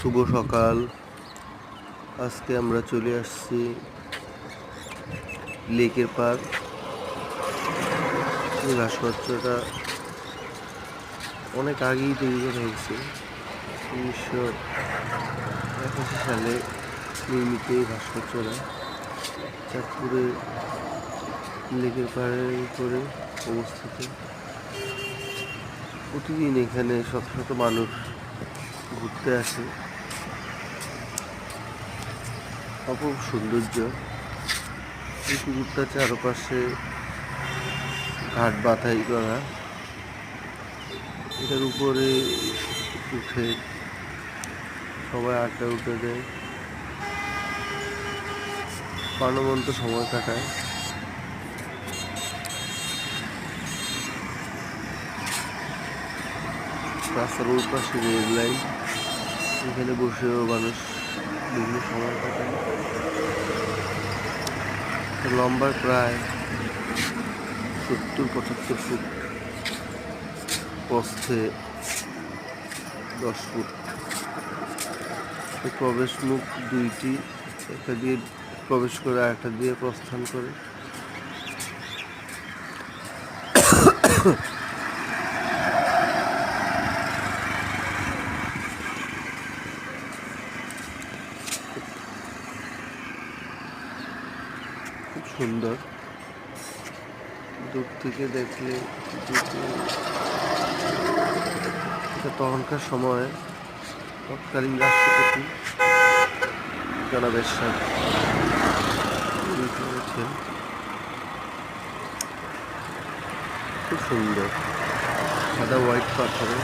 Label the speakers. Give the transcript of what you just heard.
Speaker 1: শুভ সকাল। আজকে আমরা চলে আসছি লেকের পার। এই ভাস্কর্যটা অনেক আগেই তৈরি করা হয়েছে, 1981 সালে নির্মিত এই ভাস্কর্যটা চাঁদপুরে লেকের পাড়ের উপরে অবস্থিত। প্রতিদিন এখানে শত শত মানুষ ঘুরতে আসে। অপূর্ব সৌন্দর্য। এই পুকুরটার চারপাশে ঘাট বাঁধাই করা। এটার উপরে উঠে সবাই আড্ডা উঠে দেয়, প্রাণবন্ত সময় কাটায়। রাস্তার ওই পাশে রেল লাইন, এখানে বসেও মানুষ বিভিন্ন সময় কাটায়। লম্বা প্রায় 70-75 ফুট, প্রস্থে 10 ফুট। প্রবেশ মুখ দুইটি, একটা দিয়ে প্রবেশ করে আরেকটা দিয়ে প্রস্থান করে। খুব সুন্দর, দূর থেকে দেখলে তখনকার সময় তৎকালীন রাষ্ট্রপতি জনাব এরশাদ করেছেন। খুব সুন্দর, সাদা হোয়াইট পাথরে